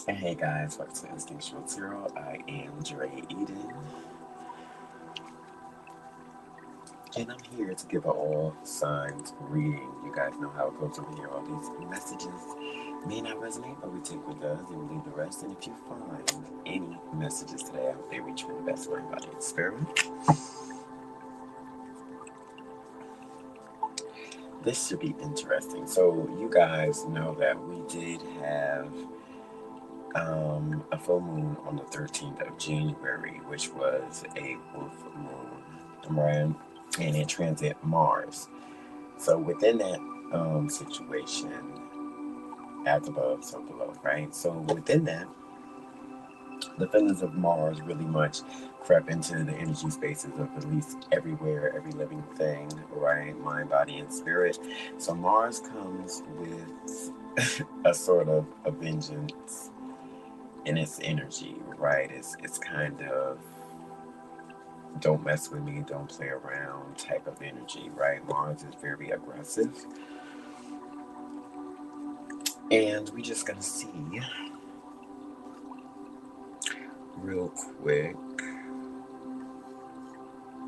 Hey guys, welcome to Instinctual Tarot. I am Dre Eden, and I'm here to give an all signs reading. You guys know how it goes over here. All these messages may not resonate, but we take what does and we leave the rest. And if you find any messages today, I hope they reach you in the best mind, body, and spirit. This should be interesting. So, you guys know that we did have a full moon on the 13th of January, which was a wolf moon, right? And it transit Mars. So within that situation, as above, so below, right? So within that, the feelings of Mars really much crept into the energy spaces of at least everywhere, every living thing, right? Mind, body, and spirit. So Mars comes with a sort of a vengeance in its energy, right? It's kind of don't mess with me, don't play around type of energy, right? Mars is very aggressive. And we just gonna see real quick.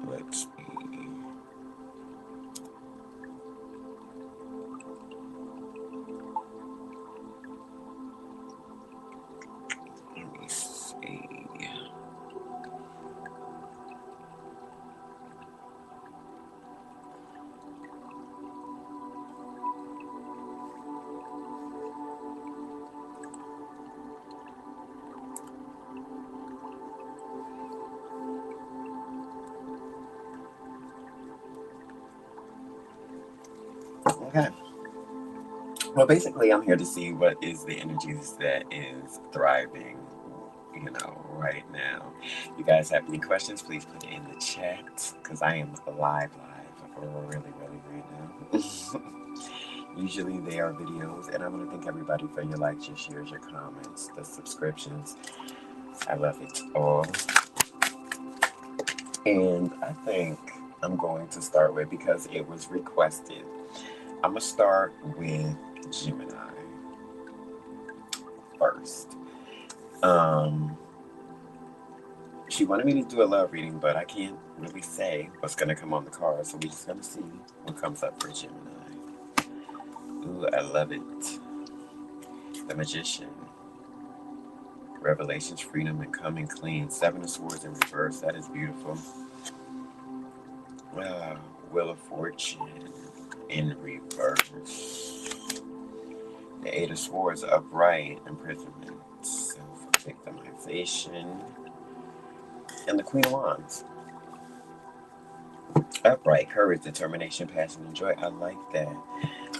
Let's see. Let me see. Okay. Well, basically, I'm here to see what is the energies that is thriving, right now. You guys have any questions? Please put it in the chat because I am live for really, really right now. Usually they are videos, and I want to thank everybody for your likes, your shares, your comments, the subscriptions. I love it all. And I think I'm going to start with, because it was requested, I'm going to start with Gemini first. Um, she wanted me to do a love reading, but I can't really say what's going to come on the card, so we're just going to see what comes up for Gemini. Ooh, I love it. The Magician. Revelations, freedom, and coming clean. Seven of Swords in reverse. That is beautiful. Wheel of Fortune in reverse. The Eight of Swords upright. Imprisonment. Self-victimization. And the Queen of Wands. Upright. Courage, determination, passion, and joy. I like that.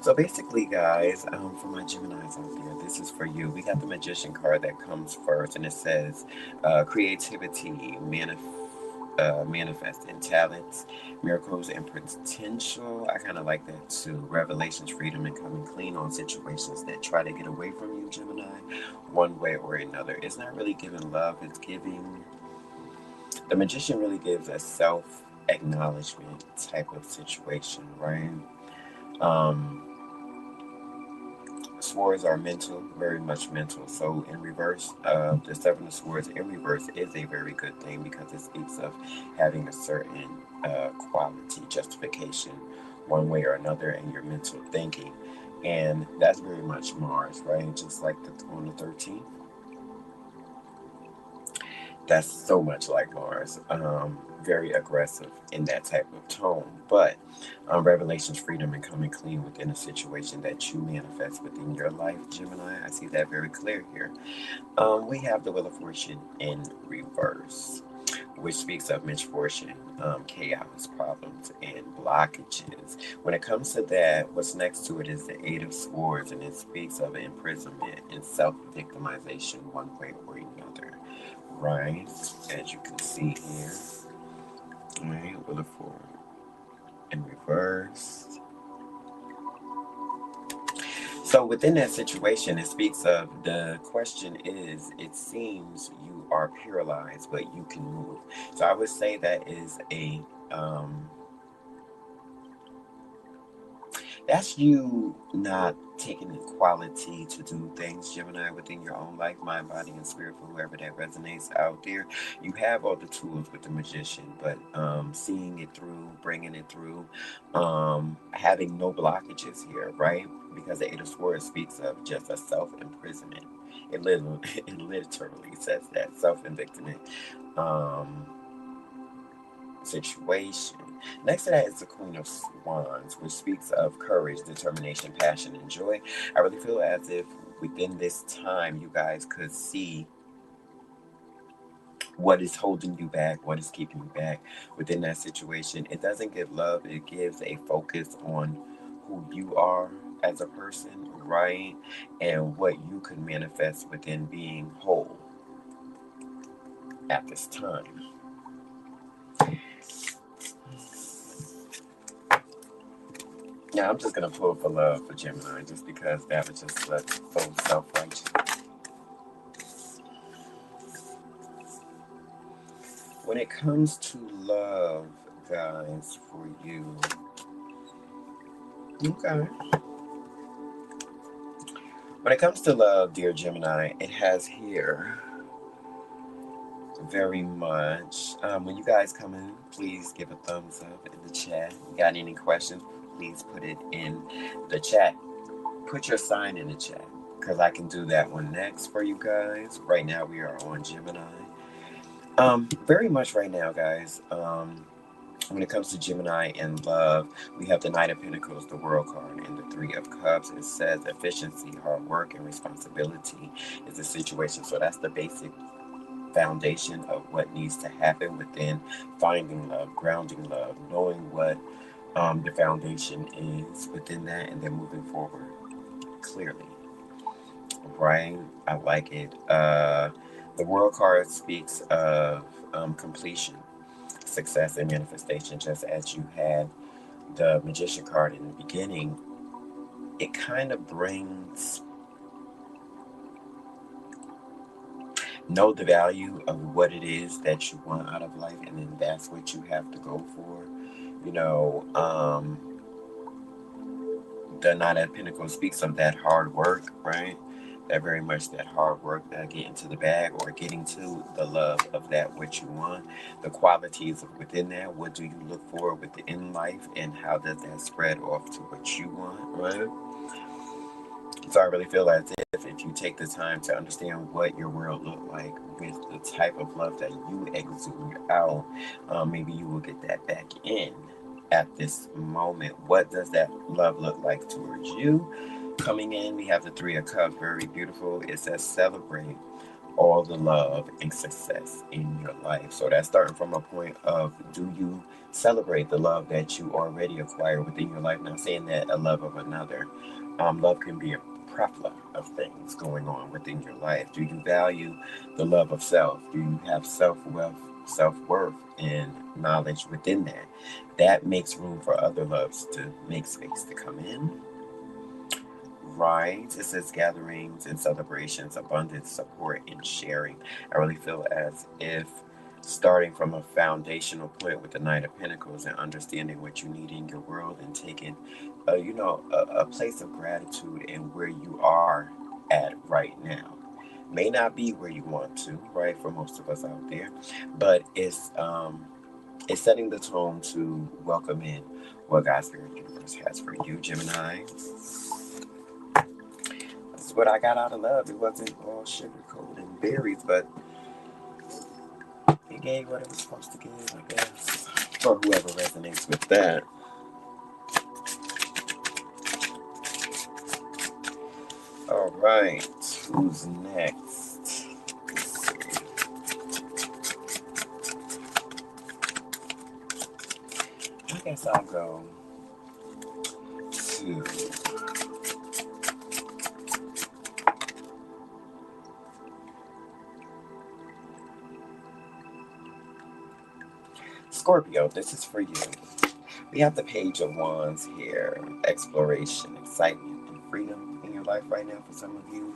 So basically, guys, for my Geminis out there, this is for you. We got the Magician card that comes first, and it says creativity, manifesting talents, miracles, and potential. I kind of like that too. Revelations, freedom, and coming clean on situations that try to get away from you, Gemini, one way or another. It's not really giving love, it's giving. The Magician really gives a self acknowledgement type of situation, right? Um, Swords are mental, very much mental. So in reverse, the Seven of Swords in reverse is a very good thing because it speaks of having a certain quality, justification, one way or another, in your mental thinking. And that's very much Mars, right? Just like on the 13th. That's so much like Mars. Very aggressive in that type of tone. But revelations, freedom, and coming clean within a situation that you manifest within your life, Gemini. I see that very clear here. We have the Wheel of Fortune in reverse, which speaks of misfortune, chaos, problems, and blockages. When it comes to that, what's next to it is the Eight of Swords, and it speaks of imprisonment and self victimization, one way or another. Right, as you can see here. Right, Wheel of Fortune in reverse. So within that situation, it speaks of, the question is, it seems you are paralyzed, but you can move. So I would say that is a That's you not taking the quality to do things, Gemini, within your own life, mind, body, and spirit, for whoever that resonates out there. You have all the tools with the magician, but seeing it through, bringing it through, having no blockages here, right? Because the Eight of Swords speaks of just a self-imprisonment. It literally, it literally says that self-imprisonment situation. Next to that is the Queen of Wands, which speaks of courage, determination, passion, and joy. I really feel as if within this time you guys could see what is holding you back, what is keeping you back within that situation. It doesn't give love, it gives a focus on who you are as a person, right? And what you can manifest within being whole at this time. Now I'm just gonna pull for love for Gemini, just because that was just so self-righteous. When it comes to love, guys, for you, okay. When it comes to love, dear Gemini, it has here very much. When you guys come in, please give a thumbs up in the chat. You got any questions? Please put it in the chat. Put your sign in the chat, because I can do that one next for you guys. Right now, we are on Gemini. Very much right now, guys. When it comes to Gemini and love, we have the Knight of Pentacles, the World card, and the Three of Cups. It says efficiency, hard work, and responsibility is the situation. So that's the basic foundation of what needs to happen within finding love, grounding love, knowing what the foundation is within that, and then moving forward clearly. Right? I like it. The World card speaks of completion, success, and manifestation, just as you had the Magician card in the beginning. It kind of brings know the value of what it is that you want out of life, and then that's what you have to go for. You know, the Nine of Pentacles speaks of that hard work, right? That very much that hard work, that getting to the bag or getting to the love of that what you want, the qualities of within that. What do you look for within life, and how does that spread off to what you want, right? So I really feel as if you take the time to understand what your world look like with the type of love that you exude out, maybe you will get that back in at this moment. What does that love look like towards you? Coming in, we have the Three of Cups, very beautiful. It says celebrate all the love and success in your life. So that's starting from a point of, do you celebrate the love that you already acquire within your life? Not saying that a love of another. Love can be a plethora of things going on within your life. Do you value the love of self? Do you have self-worth, and knowledge within that? That makes room for other loves to make space to come in. Right. It says gatherings and celebrations, abundance, support, and sharing. I really feel as if starting from a foundational point with the Knight of Pentacles and understanding what you need in your world, and taking, a place of gratitude in where you are at right now. May not be where you want to, right, for most of us out there, but it's setting the tone to welcome in what God's Spirit Universe has for you, Gemini. That's what I got out of love. It wasn't all sugar coated and berries, but it gave what it was supposed to give, I guess. For whoever resonates with that. All right, who's next? I guess I'll go to Scorpio. This is for you. We have the Page of Wands here. Exploration, excitement, and freedom in your life right now for some of you.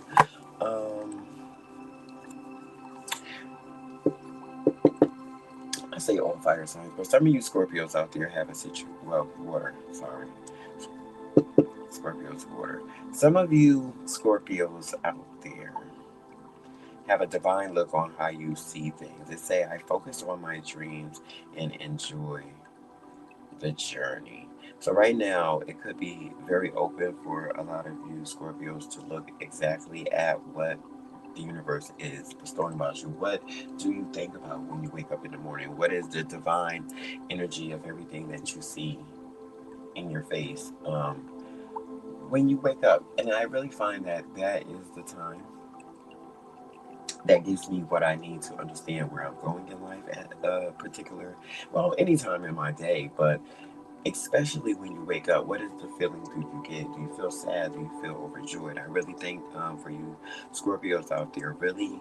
I say all fire signs, but some of you Scorpios out there have a water, sorry. Scorpio's order. Some of you Scorpios out there have a divine look on how you see things. It say, I focus on my dreams and enjoy the journey. So right now, it could be very open for a lot of you Scorpios to look exactly at what the universe is bestowing about you. What do you think about when you wake up in the morning? What is the divine energy of everything that you see in your face when you wake up? And I really find that that is the time that gives me what I need to understand where I'm going in life at a particular, well, any time in my day, but especially when you wake up, what is the feeling do you get? Do you feel sad? Do you feel overjoyed? I really think for you Scorpios out there, really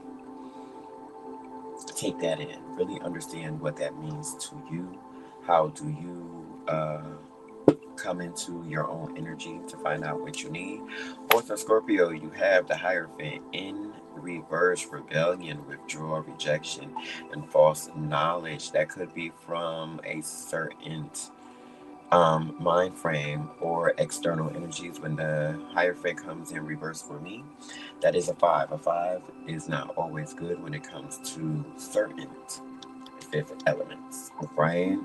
take that in. Really understand what that means to you. How do you come into your own energy to find out what you need? Also, Scorpio, you have the Hierophant in reverse: rebellion, withdrawal, rejection, and false knowledge. That could be from a certain mind frame or external energies. When the Hierophant comes in reverse for me, that is a 5. A 5 is not always good when it comes to certain fifth elements, right?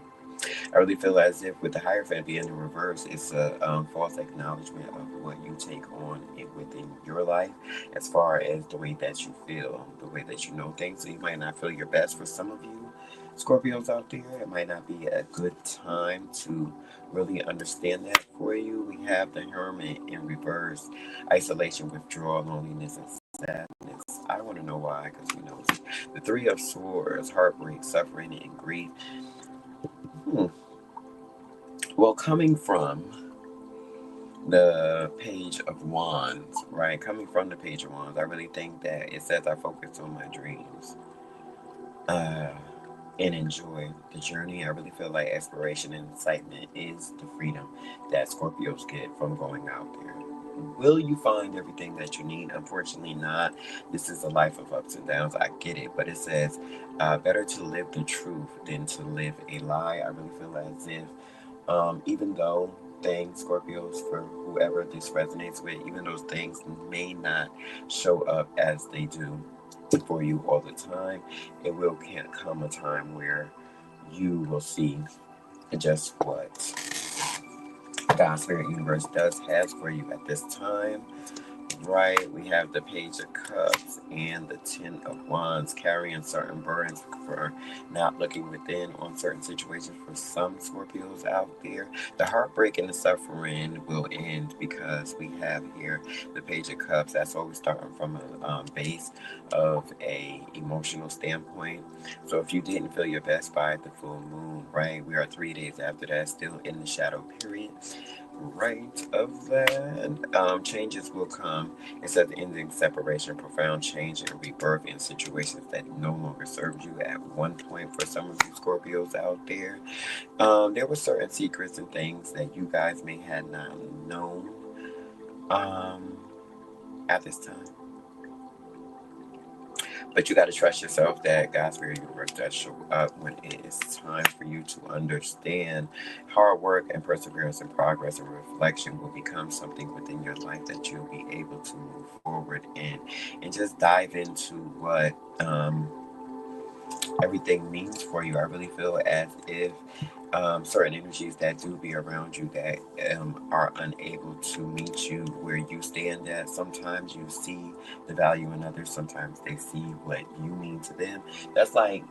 I really feel as if with the Hierophant being in reverse, it's a false acknowledgement of what you take on within your life, as far as the way that you feel, the way that you know things. So you might not feel your best for some of you Scorpios out there. It might not be a good time to really understand that for you. We have the Hermit in reverse: isolation, withdrawal, loneliness, and sadness. I want to know why, because you know the Three of Swords: heartbreak, suffering, and grief. Hmm. Well, coming from the Page of Wands, right? Coming from the Page of Wands, I really think that it says I focus on my dreams uh, and enjoy the journey. I really feel like exploration and excitement is the freedom that Scorpios get from going out there. Will you find everything that you need? Unfortunately, not. This is a life of ups and downs. I get it. But it says, better to live the truth than to live a lie. I really feel as if even though things, Scorpios, for whoever this resonates with, even those things may not show up as they do for you all the time, it will can't come a time where you will see just what God's Spirit Universe does has for you at this time. Right, we have the Page of Cups and the Ten of Wands, carrying certain burdens for not looking within on certain situations for some Scorpios out there. The heartbreak and the suffering will end because we have here the Page of Cups. That's always starting from a base of a emotional standpoint. So if you didn't feel your best by the full moon, right, we are 3 days after that, still in the shadow period. Right of that, changes will come. It says ending, separation, profound change, and rebirth in situations that no longer serve you at one point. For some of you Scorpios out there, there were certain secrets and things that you guys may have not known um, at this time. But you got to trust yourself that God's Spirit Universe does show up when it is time for you to understand. Hard work and perseverance and progress and reflection will become something within your life that you'll be able to move forward in and just dive into what everything means for you. I really feel as if certain energies that do be around you that are unable to meet you where you stand at. Sometimes you see the value in others. Sometimes they see what you mean to them. That's like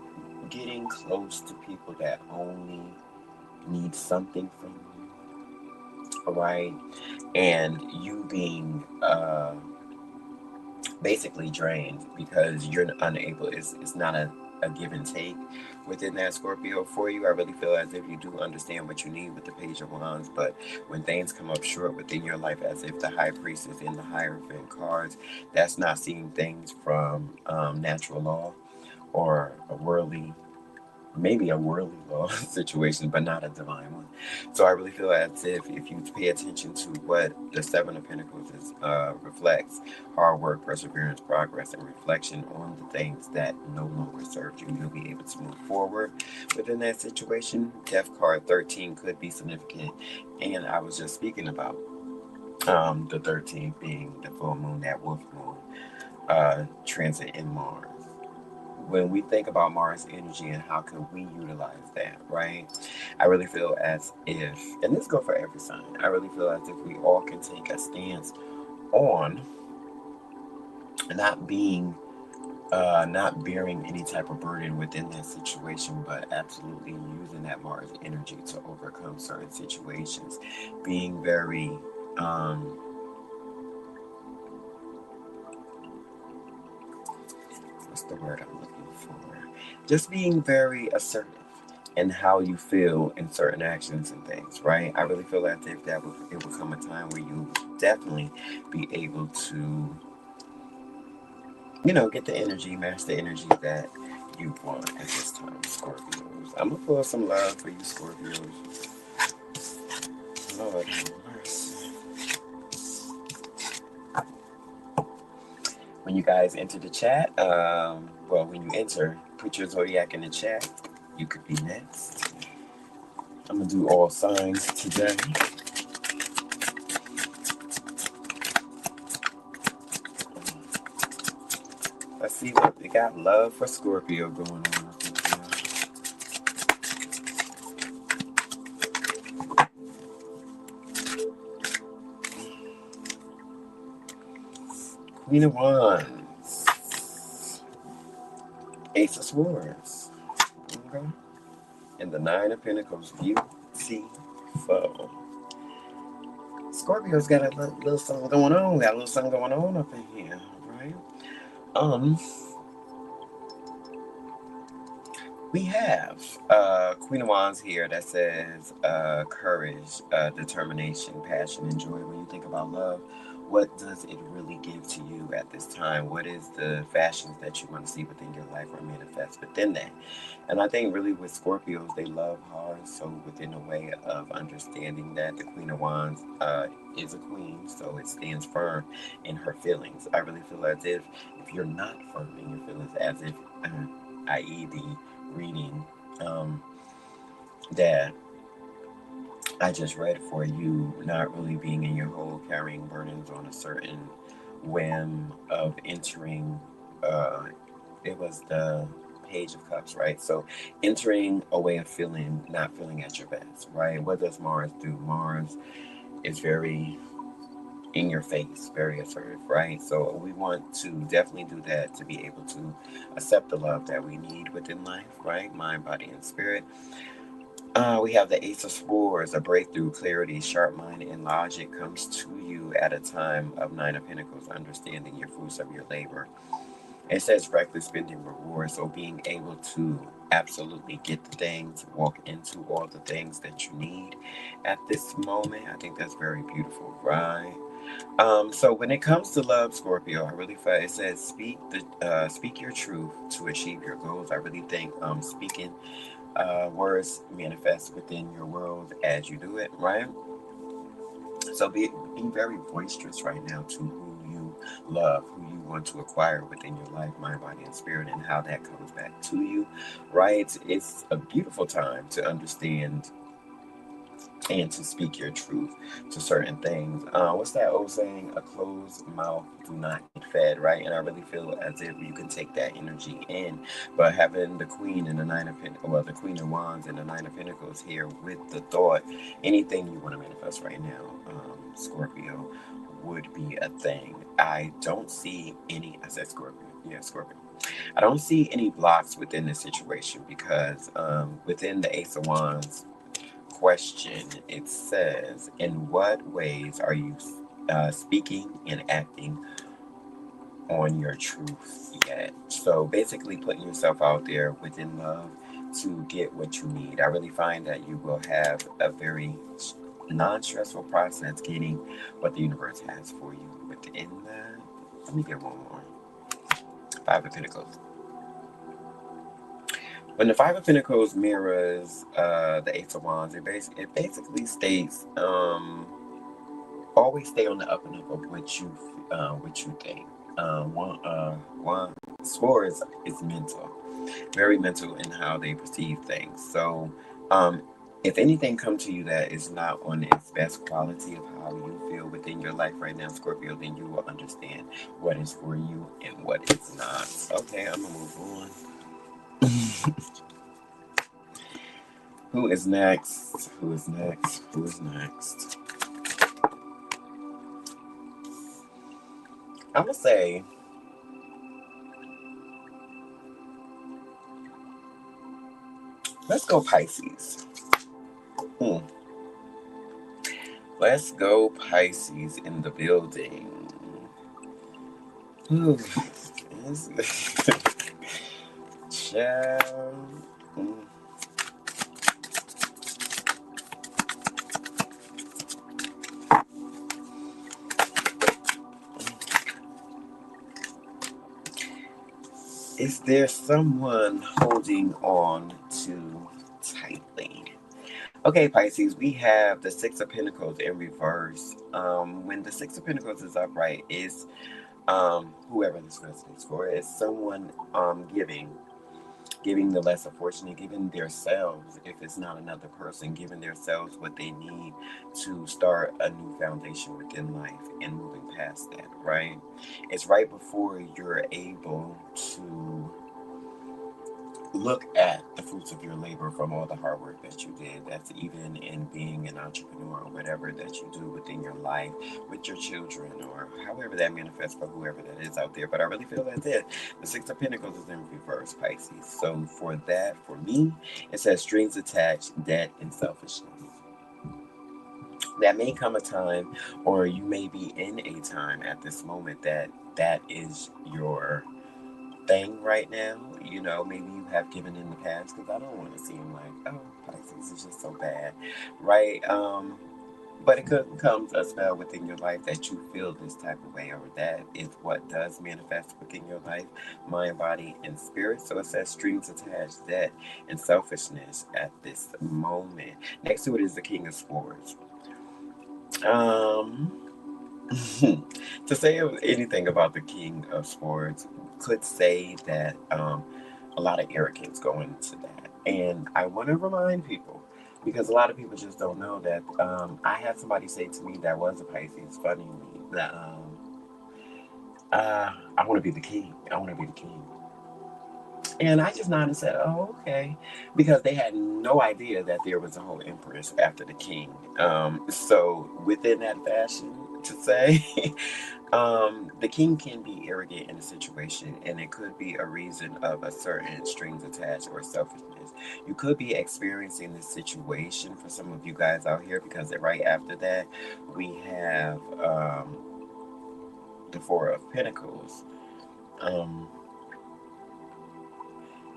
getting close to people that only need something from you, right? And you being basically drained because you're unable. It's not a give and take within that Scorpio for you. I really feel as if you do understand what you need with the Page of Wands, but when things come up short within your life, as if the High Priest is in the Hierophant cards, that's not seeing things from natural law or a worldly, maybe a worldly law situation, but not a divine one. So I really feel as if you pay attention to what the Seven of Pentacles is, reflects: hard work, perseverance, progress, and reflection on the things that no longer serve you, you'll be able to move forward within that situation. Death card 13 could be significant, and I was just speaking about The 13th being the full moon, that wolf moon, transit in Mars. When we think about Mars energy and how can we utilize that, right? I really feel as if, and this goes for every sign, I really feel as if we all can take a stance on not being, not bearing any type of burden within that situation, but absolutely using that Mars energy to overcome certain situations, being very, what's the word I'm looking for? Just being very assertive in how you feel in certain actions and things, right? I really feel as if it would come a time where you definitely be able to, get the energy, match the energy that you want at this time, Scorpios. I'm gonna pull some love for you, Scorpios. Lord have mercy. When you guys enter the chat, when you enter, put your zodiac in the chat. You could be next. I'm gonna do all signs today. Let's see what we got. Love for Scorpio going on up in here. Queen of Wands. Ace of Swords. Okay. And the Nine of Pentacles. Beautiful. Scorpio's got a little something going on. Got a little something going on up in here, right? We have Queen of Wands here that says courage, determination, passion, and joy. When you think about love, what does it really give to you at this time? What is the fashions that you want to see within your life or manifest within that? And I think really with Scorpios, they love hard. So within a way of understanding that, the Queen of Wands is a queen, so it stands firm in her feelings. I really feel as if you're not firm in your feelings, as if, i.e. the reading that I just read for you, not really being in your hole, carrying burdens on a certain whim of entering, it was the Page of Cups, right? So entering a way of feeling, not feeling at your best, right? What does Mars do? Mars is very in your face, very assertive, right? So we want to definitely do that to be able to accept the love that we need within life, right? Mind, body, and spirit. We have the Ace of Swords, a breakthrough, clarity, sharp mind, and logic comes to you at a time of Nine of Pentacles, understanding your fruits of your labor. It says reckless spending reward, so being able to absolutely get the things, walk into all the things that you need at this moment. I think that's very beautiful, right? So when it comes to love, Scorpio, I really feel it says speak your truth to achieve your goals. I really think speaking words manifest within your world as you do it, right? So be very boisterous right now to who you love, who you want to acquire within your life, mind, body, and spirit, and how that comes back to you, right? It's a beautiful time to understand and to speak your truth to certain things. What's that old saying? A closed mouth do not get fed, right? And I really feel as if you can take that energy in. But having the Queen and the Nine of Pentacles, well, the Queen of Wands and the Nine of Pentacles here with the thought, anything you want to manifest right now, Scorpio, would be a thing. I don't see any, I said Scorpio, yeah, Scorpio. I don't see any blocks within this situation because within the Ace of Wands, question, it says, in what ways are you speaking and acting on your truth yet? So basically putting yourself out there within love to get what you need. I really find that you will have a very non-stressful process getting what the universe has for you within that. Let me get one more. Five of Pentacles. When the Five of Pentacles mirrors the Ace of Wands, it basically states always stay on the up and up of what you think. One Swords is mental, very mental in how they perceive things. So If anything comes to you that is not on its best quality of how you feel within your life right now, Scorpio, then you will understand what is for you and what is not. Okay, I'm gonna move on. Who is next? Who is next? Who is next? I'm gonna say, let's go Pisces. Hmm. Let's go Pisces in the building. Ooh. Child. Mm. Is there someone holding on too tightly? Okay, Pisces, we have the Six of Pentacles in reverse. When the Six of Pentacles is upright, is whoever this resonates for, is someone giving the lesser fortunate, giving themselves, if it's not another person, giving themselves what they need to start a new foundation within life and moving past that, right? It's right before you're able to look at the fruits of your labor from all the hard work that you did. That's even in being an entrepreneur or whatever that you do within your life with your children or however that manifests for whoever that is out there. But I really feel that's it. The Six of Pentacles is in reverse, Pisces. So for that, for me, it says strings attached, debt, and selfishness. That may come a time, or you may be in a time at this moment that is your thing right now. You know, maybe you have given in the past, because I don't want to seem like, oh, Pisces is just so bad, right? But it could come a spell within your life that you feel this type of way, or that is what does manifest within your life, mind, body, and spirit. So it says strings attached, debt, and selfishness at this moment. Next to it is the King of Swords. Um, to say anything about the King of Swords could say that a lot of arrogance go into that. And I want to remind people, because a lot of people just don't know that I had somebody say to me that was a Pisces, funny me, that I want to be the king. I want to be the king. And I just nodded and said, oh, okay. Because they had no idea that there was a whole empress after the king. So within that fashion, to say, the king can be arrogant in a situation, and it could be a reason of a certain strings attached or selfishness. You could be experiencing this situation for some of you guys out here, because right after that, we have the Four of Pentacles. Um,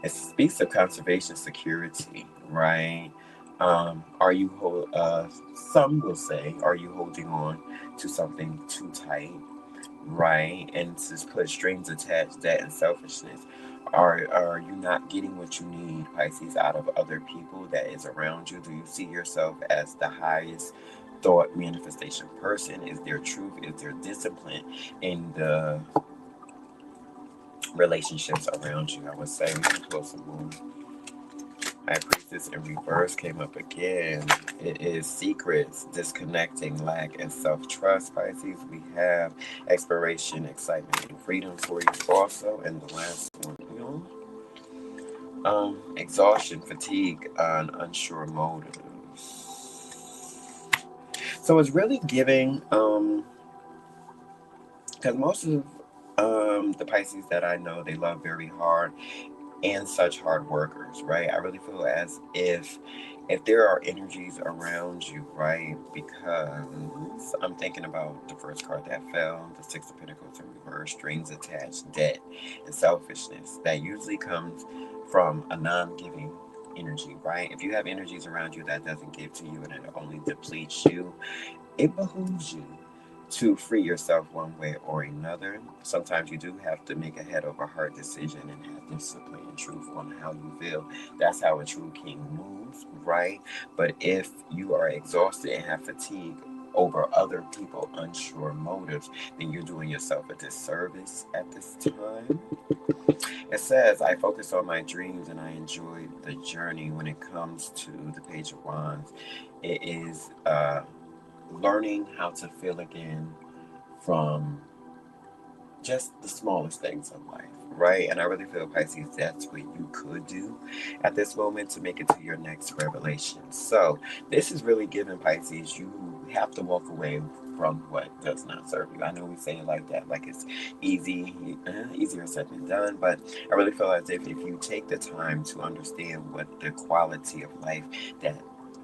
It speaks of conservation security, right? Are you, some will say, are you holding on to something too tight, right? And to put strings attached, that and selfishness. Are you not getting what you need, Pisces, out of other people that is around you? Do you see yourself as the highest thought manifestation person? Is there truth? Is there discipline in the relationships around you? I would say we can close some more. High Priestess in reverse came up again. It is secrets, disconnecting, lack, and self-trust. Pisces, we have exploration, excitement, and freedom for you also. And the last one, exhaustion, fatigue, and unsure motives. So it's really giving, because most of the Pisces that I know, they love very hard and such hard workers, right? I really feel as if there are energies around you, right? Because I'm thinking about the first card that fell, the Six of Pentacles in reverse, strings attached, debt, and selfishness. That usually comes from a non-giving energy, right? If you have energies around you that doesn't give to you and it only depletes you, it behooves you to free yourself one way or another. Sometimes you do have to make a head over heart decision and have discipline and truth on how you feel. That's how a true king moves, right? But if you are exhausted and have fatigue over other people unsure motives, then you're doing yourself a disservice at this time. It says, I focus on my dreams and I enjoy the journey. When it comes to the Page of Wands, it is learning how to feel again from just the smallest things in life, right? And I really feel, Pisces, that's what you could do at this moment to make it to your next revelation. So this is really giving, Pisces, you have to walk away from what does not serve you. I know we say it like that, like it's easier said than done, but I really feel as if you take the time to understand what the quality of life that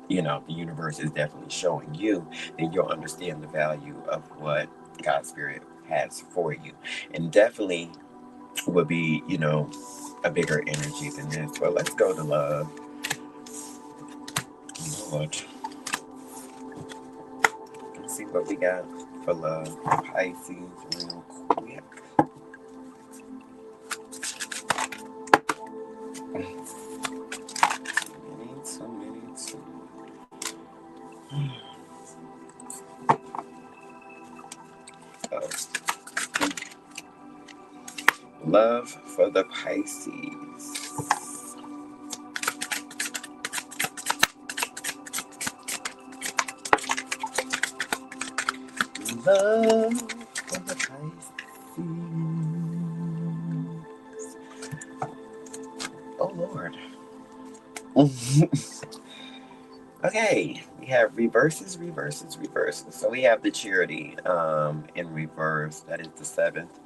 the universe is definitely showing you, then you'll understand the value of what God's Spirit has for you. And definitely would be, a bigger energy than this. But let's go to love. Lord. Let's see what we got for love. Pisces, real quick. So many. Oh. Love for the Pisces. Love for the Pisces. Oh, Lord. Okay, we have reverses. So we have the Charity in reverse. That is the 7th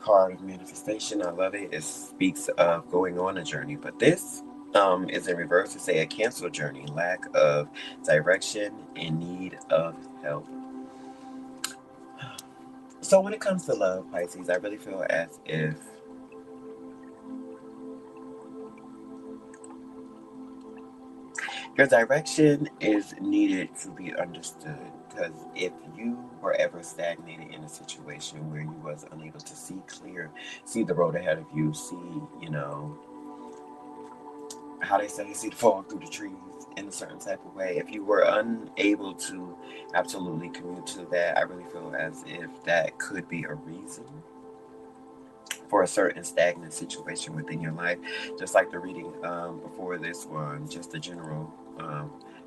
card of manifestation. I love it. It speaks of going on a journey. But this is in reverse to say a canceled journey, lack of direction, in need of help. So when it comes to love, Pisces, I really feel as if your direction is needed to be understood. Because if you were ever stagnated in a situation where you was unable to see clear, see the road ahead of you, see, how they say, see the fog through the trees in a certain type of way. If you were unable to absolutely commute to that, I really feel as if that could be a reason for a certain stagnant situation within your life. Just like the reading before this one, just the general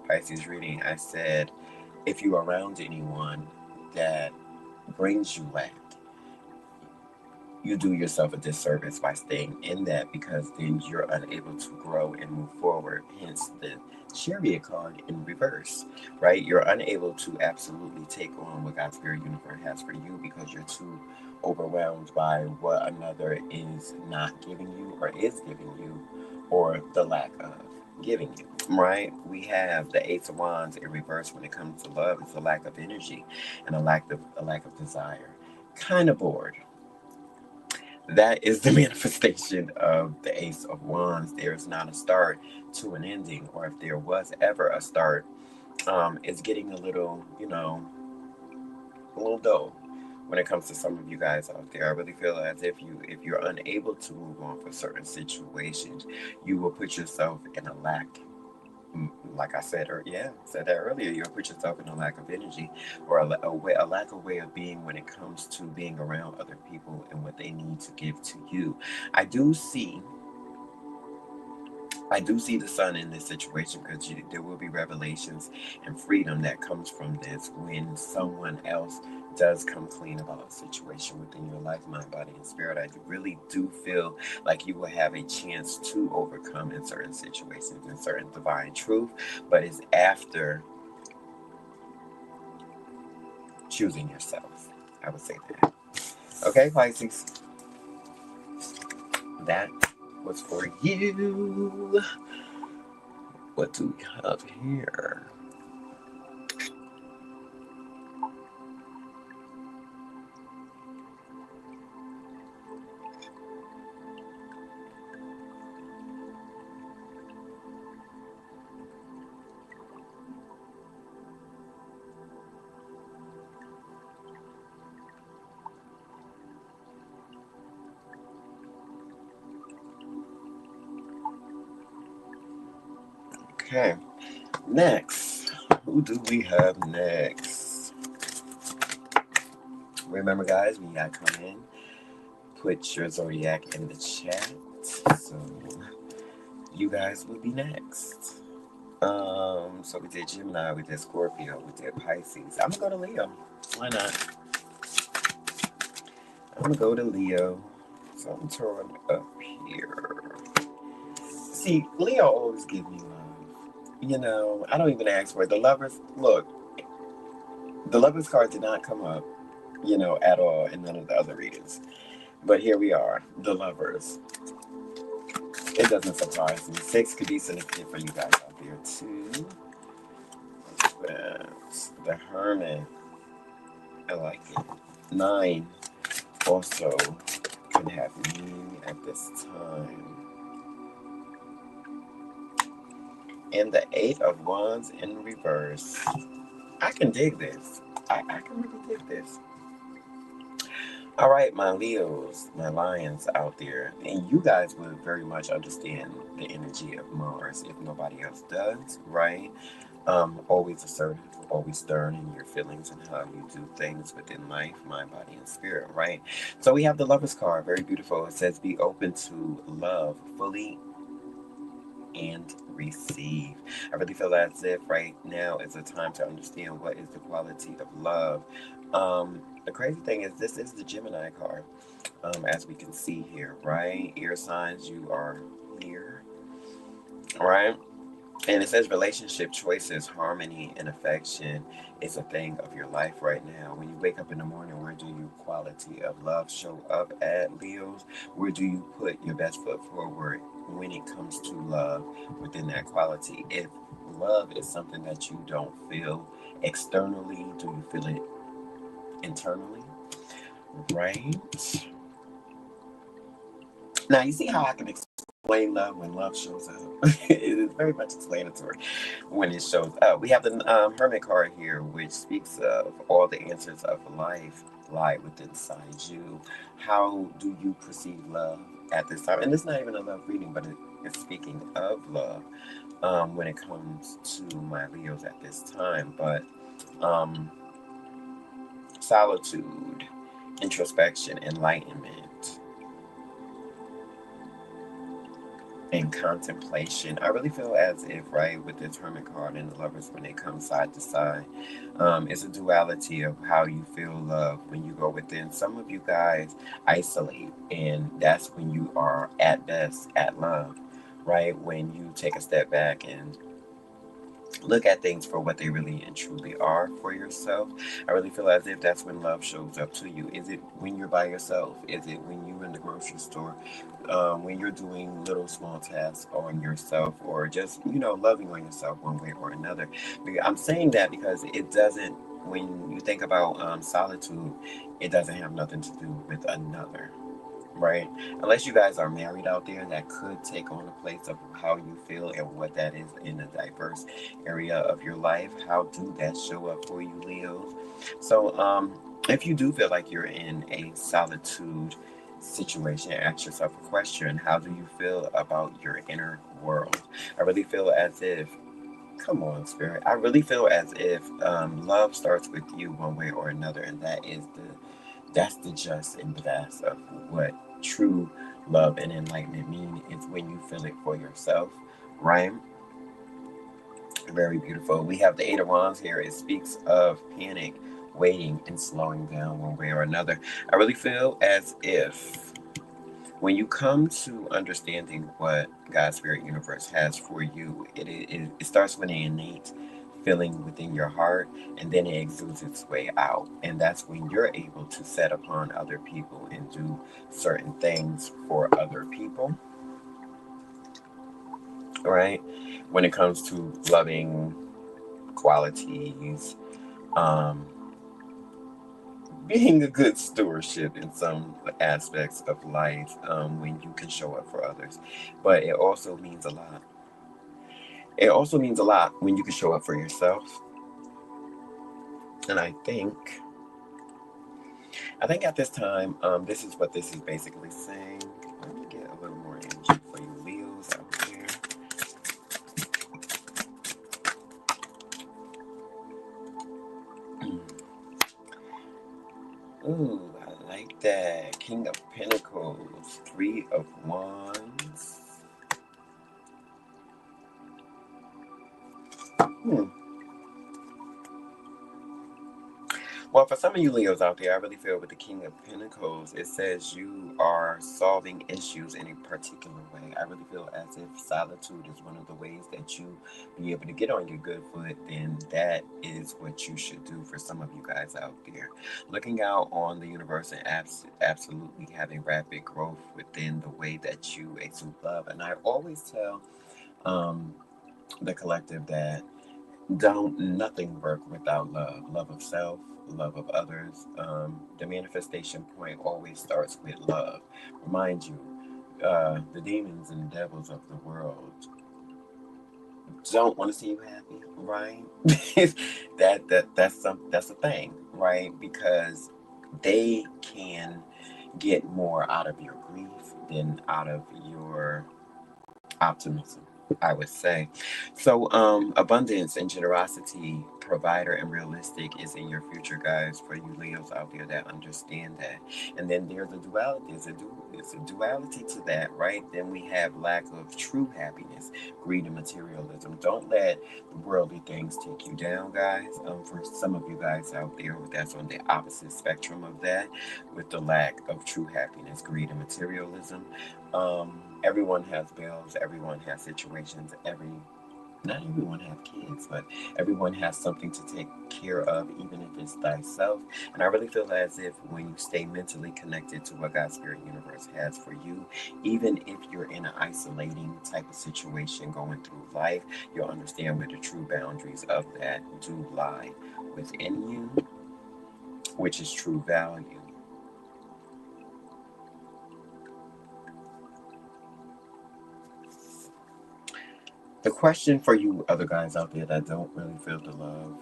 Pisces reading, I said, if you're around anyone that brings you lack, you do yourself a disservice by staying in that, because then you're unable to grow and move forward. Hence the Chariot card in reverse, right? You're unable to absolutely take on what God's Spirit Universe has for you because you're too overwhelmed by what another is not giving you or is giving you, or the lack of giving you, right? We have the Ace of Wands in reverse. When it comes to love, it's a lack of energy and a lack of desire. Kind of bored. That is the manifestation of the Ace of Wands. There is not a start to an ending, or if there was ever a start, it's getting a little, a little dull when it comes to some of you guys out there. I really feel as if you're unable to move on for certain situations, you will put yourself in a lack. Like I said, said that earlier. You'll put yourself in a lack of energy, or a lack of way of being when it comes to being around other people and what they need to give to you. I do see the sun in this situation, because there will be revelations and freedom that comes from this when someone else does come clean about a situation within your life, mind, body, and spirit. I really do feel like you will have a chance to overcome in certain situations, in certain divine truth, but it's after choosing yourself. I would say that. Okay, Pisces, that was for you. What do we have here? Okay, next. Who do we have next? Remember, guys, when you gotta come in, put your zodiac in the chat. So you guys will be next. So we did Gemini, we did Scorpio, we did Pisces. I'm gonna go to Leo. Why not? I'm gonna go to Leo. So I'm throwing up here. See, Leo always give me love. You know, I don't even ask for it. The lovers, look, the lovers card did not come up, you know, at all in none of the other readings. But here we are, the lovers. It doesn't surprise me. 6 could be significant for you guys out there too. The Hermit. I like it. 9 also can have meaning at this time. And the 8 of Wands in reverse. I can dig this. I can really dig this. All right, my Leos, my Lions out there, and you guys would very much understand the energy of Mars if nobody else does, right? Always assertive, always stern in your feelings and how you do things within life, mind, body, and spirit, right? So we have the Lover's card, very beautiful. It says, be open to love fully and receive. I really feel as if right now is a time to understand what is the quality of love. The crazy thing is this is the Gemini card, as we can see here, right? Air signs, you are here, right? And it says relationship choices, harmony, and affection is a thing of your life right now. When you wake up in the morning, where do your quality of love show up at, Leos? Where do you put your best foot forward when it comes to love within that quality? If love is something that you don't feel externally, do you feel it internally? Right? Now, you see how I can explain love when love shows up? It is very much explanatory when it shows up. We have the Hermit card here, which speaks of all the answers of life lie within inside you. How do you perceive love at this time? And it's not even a love reading, but it's speaking of love when it comes to my Leos at this time. But solitude, introspection, enlightenment, and contemplation. I really feel as if, right, with this Hermit card and the Lovers, when they come side to side, it's a duality of how you feel love when you go within. Some of you guys isolate, and that's when you are at best at love, right? When you take a step back and look at things for what they really and truly are for yourself. I really feel as if that's when love shows up to you. Is it when you're by yourself? Is it when you're in the grocery store? When you're doing little small tasks on yourself, or just, you know, loving on yourself one way or another? I'm saying that because it doesn't, when you think about solitude, it doesn't have nothing to do with another. Right? Unless you guys are married out there, that could take on a place of how you feel and what that is in a diverse area of your life. How do that show up for you, Leos? So, if you do feel like you're in a solitude situation, ask yourself a question. How do you feel about your inner world? I really feel as if, come on, Spirit. I really feel as if love starts with you one way or another, and that's the just and best of what true love and enlightenment mean, is when you feel it for yourself, right? Very beautiful. We have the 8 of Wands here. It speaks of panic, waiting, and slowing down one way or another. I really feel as if when you come to understanding what God, Spirit, Universe has for you, it starts with an innate feeling within your heart, and then it exudes its way out. And that's when you're able to set upon other people and do certain things for other people, right? When it comes to loving qualities, being a good stewardship in some aspects of life, when you can show up for others. But it also means a lot. It also means a lot when you can show up for yourself. And I think at this time, this is what this is basically saying. Let me get a little more energy for you Leos out there. Ooh, I like that. King of Pentacles, Three of Wands. Hmm. Well, for some of you Leos out there, I really feel with the King of Pentacles, it says you are solving issues in a particular way. I really feel as if solitude is one of the ways that you be able to get on your good foot, then that is what you should do for some of you guys out there. Looking out on the universe and absolutely having rapid growth within the way that you exude love. And I always tell um, the collective that don't nothing work without love of self, love of others. The manifestation point always starts with love. Remind you, the demons and devils of the world don't want to see you happy, right? That's a thing, right? Because they can get more out of your grief than out of your optimism, I would say. So, abundance and generosity, provider and realistic is in your future, guys. For you Leos out there that understand that, and then there's a duality. There's a duality to that, right? Then we have lack of true happiness, greed, and materialism. Don't let worldly things take you down, guys. For some of you guys out there, that's on the opposite spectrum of that, with the lack of true happiness, greed, and materialism. Everyone has bills, everyone has situations, not everyone have kids, but everyone has something to take care of, even if it's thyself. And I really feel as if when you stay mentally connected to what God's Spirit Universe has for you, even if you're in an isolating type of situation going through life, you'll understand where the true boundaries of that do lie within you, which is true value. The question for you other guys out there that don't really feel the love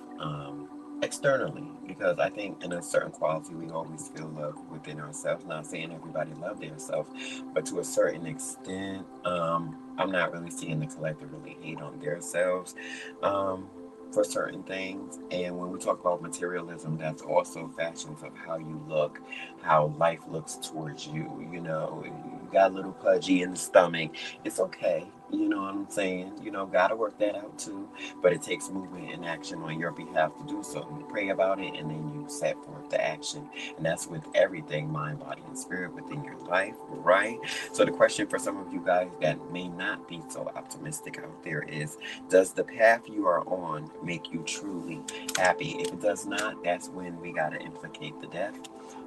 externally, because I think in a certain quality we always feel love within ourselves. Not saying everybody love themselves, but to a certain extent, I'm not really seeing the collective really hate on themselves for certain things. And when we talk about materialism, that's also fashions of how you look, how life looks towards you. You know, you got a little pudgy in the stomach, it's okay. You know what I'm saying? You know, gotta work that out too. But it takes movement and action on your behalf to do so. You pray about it and then you set forth the action. And that's with everything, mind, body, and spirit within your life, right? So the question for some of you guys that may not be so optimistic out there is, does the path you are on make you truly happy? If it does not, that's when we gotta implicate the death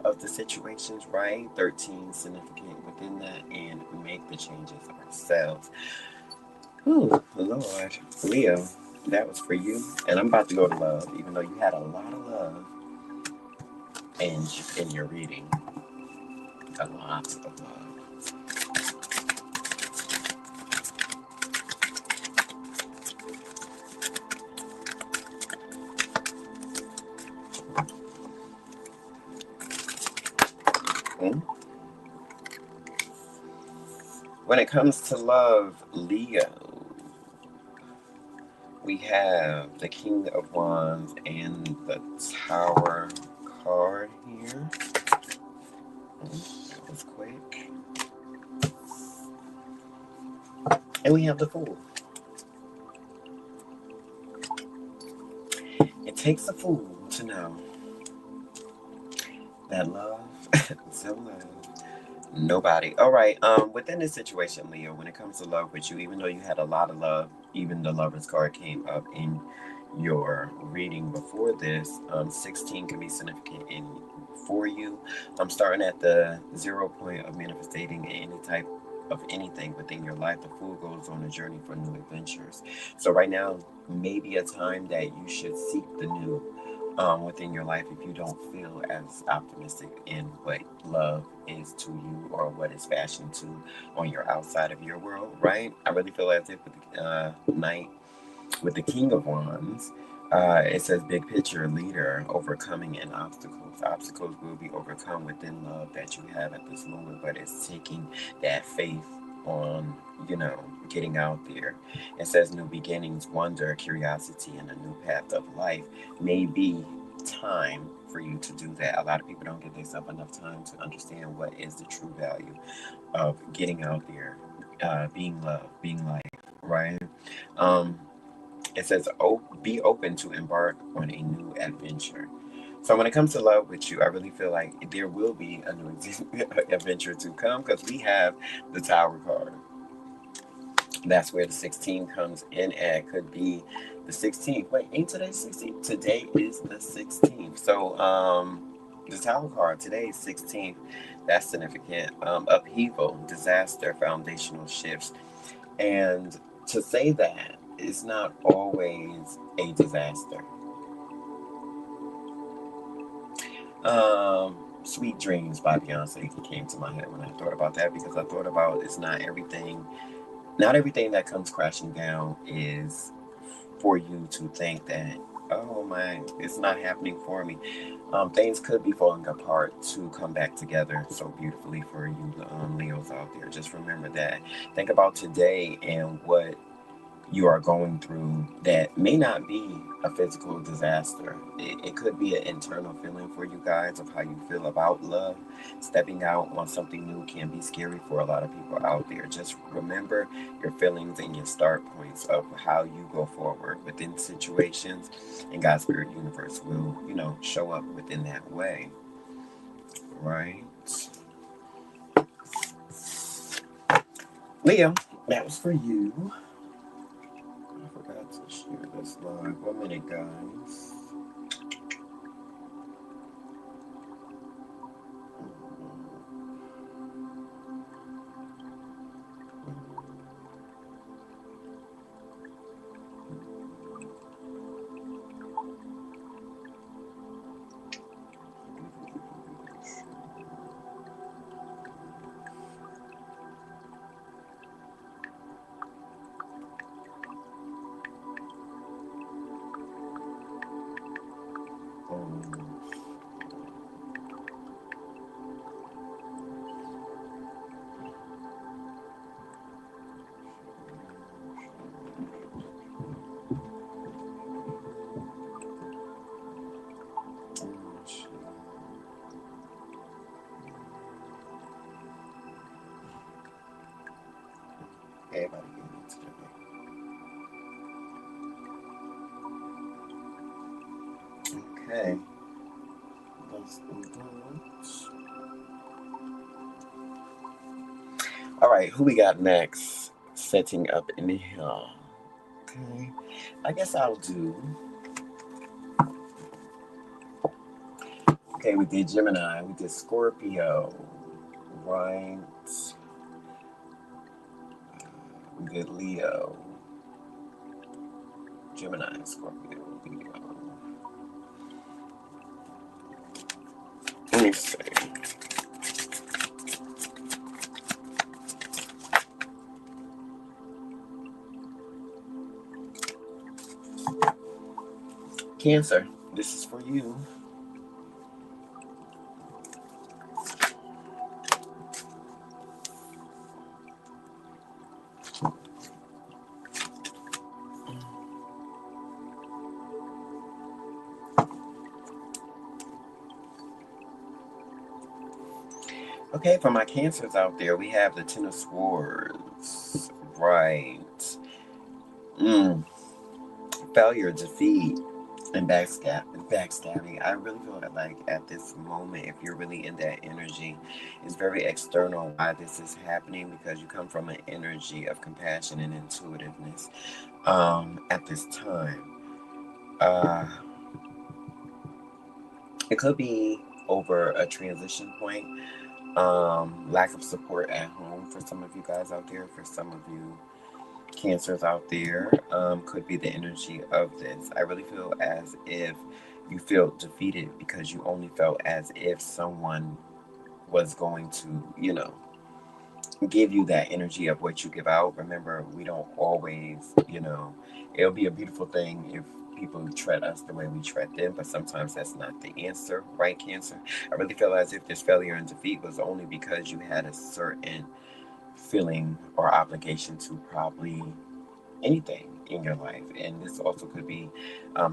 of the situations, right? 13 significant within that, and make the changes ourselves. Oh, Lord. Leo, that was for you. And I'm about to go to love, even though you had a lot of love in your reading. A lot of love. Hmm? When it comes to love, Leo, we have the King of Wands and the Tower card here. That was quick. And we have the Fool. It takes a fool to know that love, so love, nobody. All right. Within this situation, Leo, when it comes to love with you, even though you had a lot of love, even the Lover's card came up in your reading before this. 16 can be significant in for you. I'm starting at the 0 point of manifesting any type of anything within your life. The Fool goes on a journey for new adventures. So right now, maybe a time that you should seek the new within your life if you don't feel as optimistic in what love is to you or what is fashioned to on your outside of your world, right? I really feel as if with the Knight, with the King of Wands, it says big picture leader, overcoming and obstacles. Obstacles will be overcome within love that you have at this moment, but it's taking that faith on, getting out there. It says new beginnings, wonder, curiosity, and a new path of life may be time for you to do that. A lot of people don't give themselves enough time to understand what is the true value of getting out there, being loved, being life, right? Um, it says, oh, be open to embark on a new adventure. So when it comes to love with you, I really feel like there will be a new adventure to come because we have the Tower card. That's where the 16 comes in at. Could be the 16th. Wait, ain't today 16th? Today is the 16th. So the Tower card today is 16th. That's significant. Upheaval, disaster, foundational shifts. And to say that it's not always a disaster. Sweet Dreams by Beyonce came to my head when I thought about that, because I thought about it's not everything that comes crashing down is for you to think that, oh my, it's not happening for me. Things could be falling apart to come back together so beautifully for you, Leos out there. Just remember that. Think about today and what you are going through that may not be a physical disaster. It could be an internal feeling for you guys of how you feel about love. Stepping out on something new can be scary for a lot of people out there. Just remember your feelings and your start points of how you go forward within situations, and God's Spirit Universe will, show up within that way. Right? Leo, that was for you. I forgot to share this live. 1 minute, guys. Everybody get it together. Okay. Let's do that. All right, who we got next? Setting up in the hill. Okay. I guess I'll do. Okay, we did Gemini. We did Scorpio. Right. We did Leo. Gemini, Scorpio, Leo. Let me see. Cancer, this is for you. Okay, for my Cancers out there, we have the Ten of Swords. Right. Failure, defeat, and backstabbing. I really feel like at this moment, if you're really in that energy, it's very external why this is happening, because you come from an energy of compassion and intuitiveness at this time. Uh, it could be over a transition point, lack of support at home for some of you guys out there, for some of you Cancers out there, could be the energy of this. I really feel as if you feel defeated because you only felt as if someone was going to, give you that energy of what you give out. Remember, we don't always, it'll be a beautiful thing if people treat us the way we treat them, but sometimes that's not the answer, right, Cancer? I really feel as if this failure and defeat was only because you had a certain feeling or obligation to probably anything, in your life. And this also could be,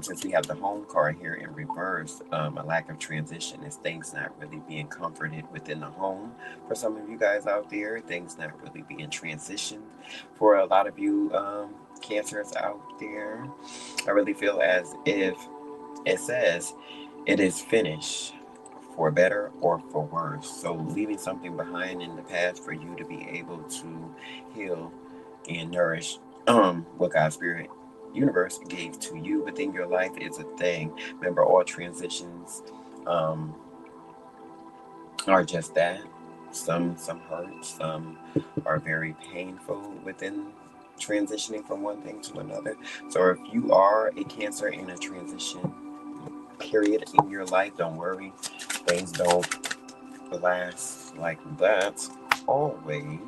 since we have the home card here in reverse, a lack of transition is things not really being comforted within the home. For some of you guys out there, things not really being transitioned. For a lot of you Cancers out there, I really feel as if it says it is finished, for better or for worse. So leaving something behind in the past for you to be able to heal and nourish what God's Spirit universe gave to you within your life is a thing. Remember, all transitions um, are just that. Some hurt, some are very painful within transitioning from one thing to another. So if you are a Cancer in a transition period in your life, don't worry. Things don't last like that always.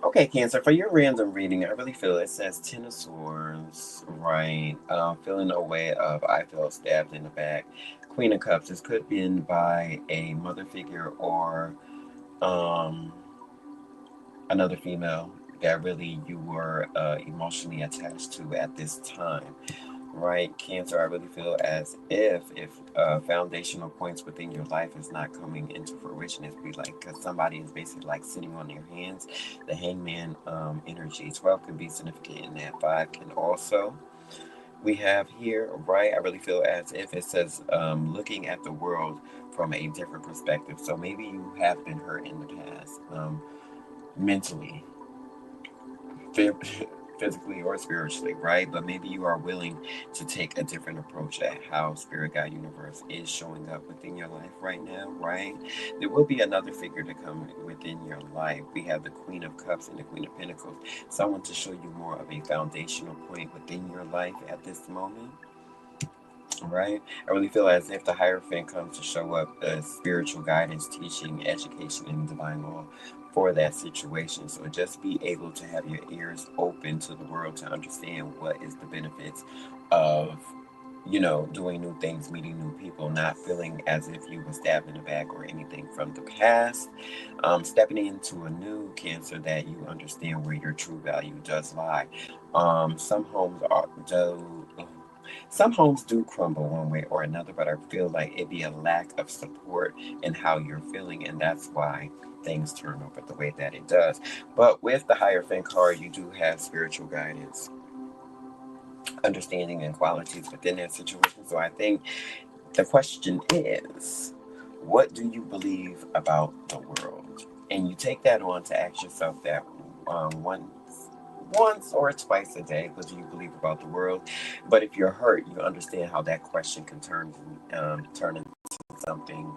Okay, Cancer, for your random reading, I really feel it says Ten of Swords, right? Feeling a way of I felt stabbed in the back. Queen of Cups, this could have been by a mother figure or um, another female that really you were emotionally attached to at this time. Right, Cancer, I really feel as if foundational points within your life is not coming into fruition, it's be like because somebody is basically like sitting on their hands. The Hangman energy 12 can be significant in that. 5 can also. We have here, right? I really feel as if it says looking at the world from a different perspective. So maybe you have been hurt in the past, mentally, physically or spiritually, right? But maybe you are willing to take a different approach at how Spirit Guide Universe is showing up within your life right now, right? There will be another figure to come within your life. We have the Queen of Cups and the Queen of Pentacles, someone to show you more of a foundational point within your life at this moment. Right? I really feel as if the Hierophant comes to show up as spiritual guidance, teaching, education, and divine law for that situation. So just be able to have your ears open to the world to understand what is the benefits of, doing new things, meeting new people, not feeling as if you were stabbed in the back or anything from the past. Stepping into a new Cancer that you understand where your true value does lie. Some homes are do some homes do crumble one way or another, but I feel like it'd be a lack of support in how you're feeling, and that's why things turn over the way that it does. But with the Hierophant card, you do have spiritual guidance, understanding, and qualities within that situation. So I think the question is, what do you believe about the world? And you take that on to ask yourself that once or twice a day. What do you believe about the world? But if you're hurt, you understand how that question can turn into something,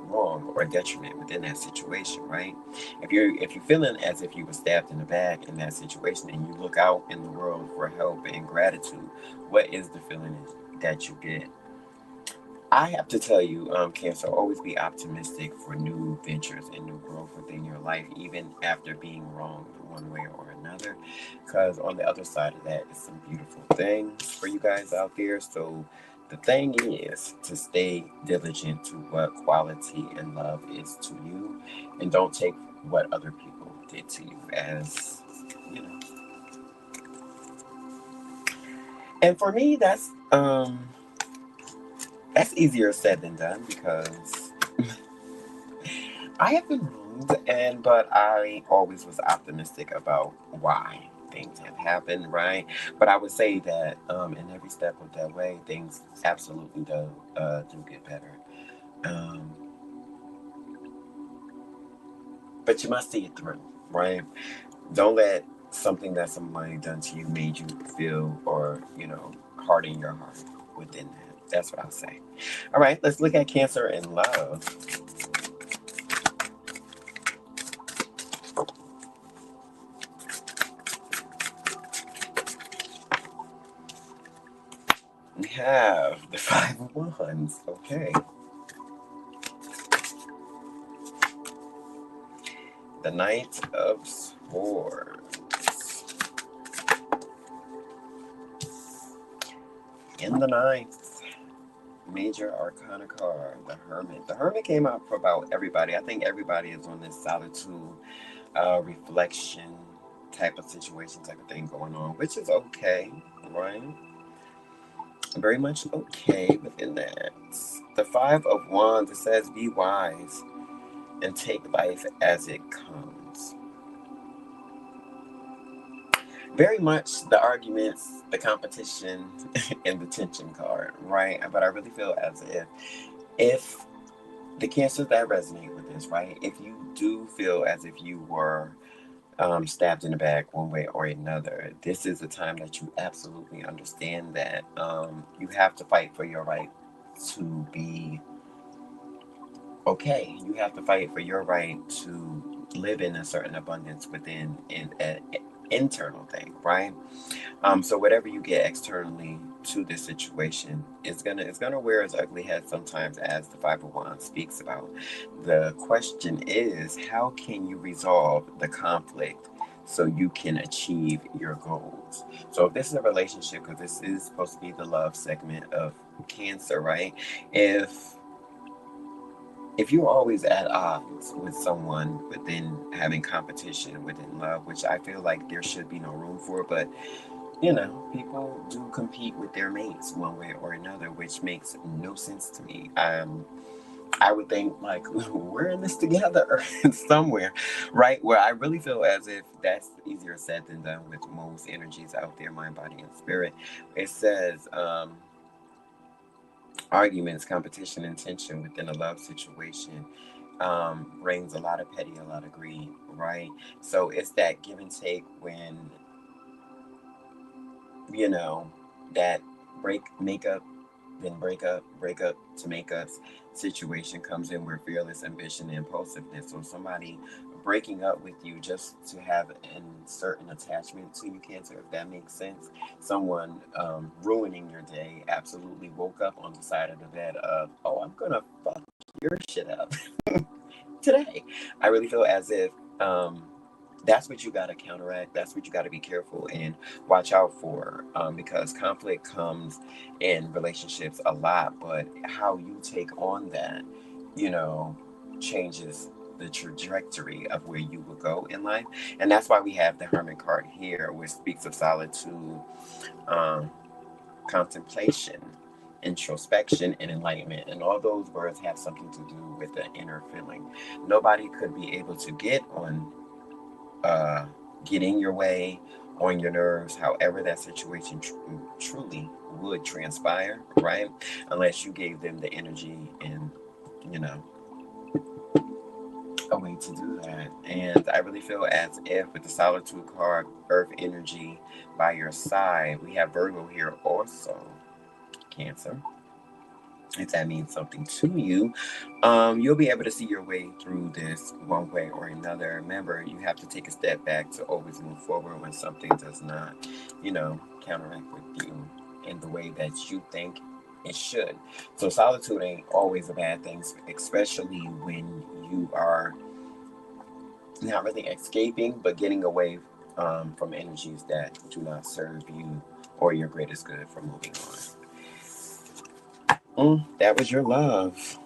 wrong or a detriment within that situation, right? If you're feeling as if you were stabbed in the back in that situation, and you look out in the world for help and gratitude, what is the feeling that you get? I have to tell you, Cancer, always be optimistic for new ventures and new growth within your life, even after being wronged one way or another. Because on the other side of that is some beautiful things for you guys out there. So the thing is to stay diligent to what quality and love is to you, and don't take what other people did to you as, you know. And for me, that's easier said than done because I have been wronged, but I always was optimistic about why things have happened, right? But I would say that in every step of that way, things absolutely do get better. Um, but you must see it through, right? Don't let something that somebody done to you made you feel or, harden your heart within that. That's what I'll say. All right, let's look at Cancer and love. We have the Five of Wands. Okay. The Knight of Swords. In the ninth, major arcana card, the Hermit. The Hermit came out for about everybody. I think everybody is on this solitude, reflection type of situation, type of thing going on, which is okay, right? Very much okay within that. The Five of Wands, it says, be wise and take life as it comes. Very much the arguments, the competition, and the tension card, right? But I really feel as if the cancers that resonate with this, right? If you do feel as if you were stabbed in the back one way or another, this is a time that you absolutely understand that you have to fight for your right to be okay. You have to fight for your right to live in a certain abundance within an internal thing, right? So whatever you get externally to this situation is gonna wear its ugly head sometimes, as the Five of Wands speaks about. The question is, how can you resolve the conflict so you can achieve your goals? So if this is a relationship, because this is supposed to be the love segment of Cancer, right? If you're always at odds with someone within having competition within love, which I feel like there should be no room for, but people do compete with their mates one way or another, which makes no sense to me. I would think like we're in this together somewhere, right? Where I really feel as if that's easier said than done with most energies out there, mind, body, and spirit. It says arguments, competition, and tension within a love situation brings a lot of petty, a lot of greed, right? So it's that give and take when that makeup, then break up to make up situation comes in, where fearless ambition and impulsiveness. So somebody breaking up with you just to have a certain attachment to you, Cancer, if that makes sense. Someone ruining your day, absolutely woke up on the side of the bed of, oh, I'm gonna fuck your shit up today. I really feel as if that's what you got to counteract. That's what you got to be careful and watch out for, because conflict comes in relationships a lot, but how you take on that, you know, changes the trajectory of where you will go in life. And that's why we have the Hermit card here, which speaks of solitude, um, contemplation, introspection, and enlightenment. And all those words have something to do with the inner feeling. Nobody could be able to uh, get in your way, on your nerves, however that situation truly would transpire, right? Unless you gave them the energy and, you know, a way to do that. And I really feel as if with the solitude card, earth energy by your side, we have Virgo here also, Cancer. If that means something to you, you'll be able to see your way through this one way or another. Remember, you have to take a step back to always move forward when something does not, counteract with you in the way that you think it should. So solitude ain't always a bad thing, especially when you are not really escaping, but getting away from energies that do not serve you or your greatest good for moving on. That was your love.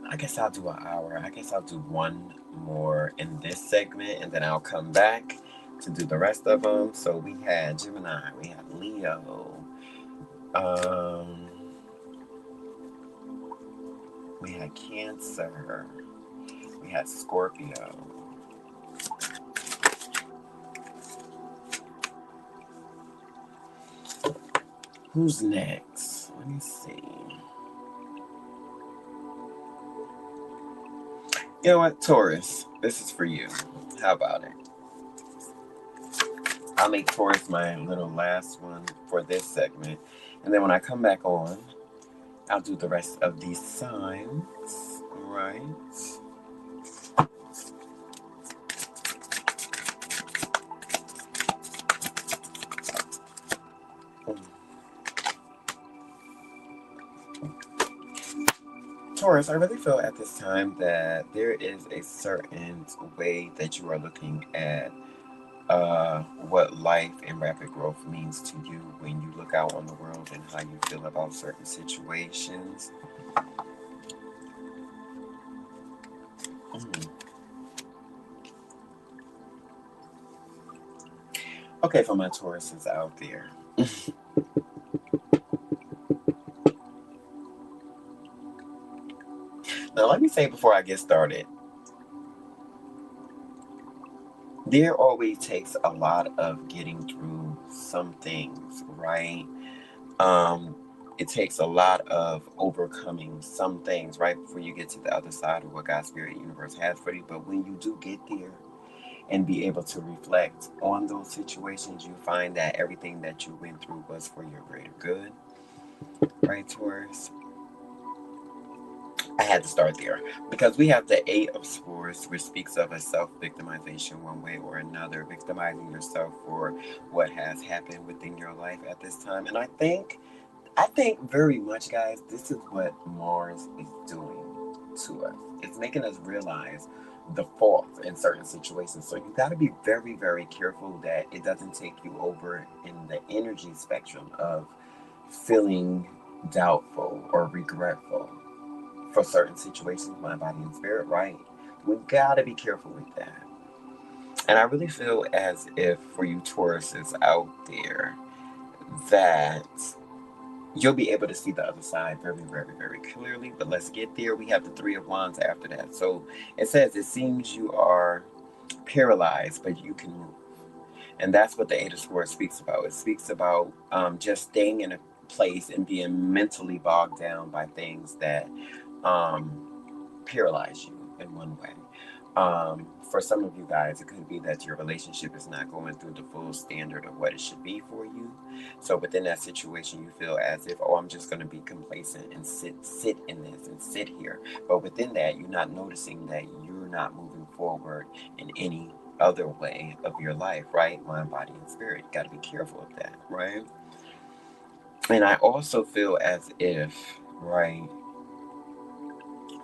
I guess I'll do an hour. I guess I'll do one more in this segment, and then I'll come back to do the rest of them. So we had Gemini, we had Leo, um, we had Cancer, we had Scorpio. Who's next? Let me see. You know what, Taurus, this is for you. How about it? I'll make Taurus my little last one for this segment. And then when I come back on, I'll do the rest of these signs. Right. Taurus, I really feel at this time that there is a certain way that you are looking at what life and rapid growth means to you when you look out on the world and how you feel about certain situations. Mm. Okay, for my Tauruses out there. Now, let me say before I get started, there always takes a lot of getting through some things, right? Um, it takes a lot of overcoming some things right before you get to the other side of what God's Spirit Universe has for you. But when you do get there and be able to reflect on those situations, you find that everything that you went through was for your greater good, right, Taurus? I had to start there because we have the Eight of Swords, which speaks of a self-victimization one way or another, victimizing yourself for what has happened within your life at this time. And I think very much, guys, this is what Mars is doing to us. It's making us realize the faults in certain situations. So you got to be very, very careful that it doesn't take you over in the energy spectrum of feeling doubtful or regretful for certain situations, mind, body, and spirit, right? We got to be careful with that. And I really feel as if for you Tauruses out there that you'll be able to see the other side very, very, very clearly. But let's get there. We have the Three of Wands after that. So it says, it seems you are paralyzed, but you can move. And that's what the Eight of Swords speaks about. It speaks about just staying in a place and being mentally bogged down by things that paralyze you in one way. For some of you guys, it could be that your relationship is not going through the full standard of what it should be for you. So within that situation, you feel as if, oh, I'm just going to be complacent and sit in this and sit here. But within that, you're not noticing that you're not moving forward in any other way of your life, right? Mind, body, and spirit. You got to be careful of that, right? And I also feel as if, right,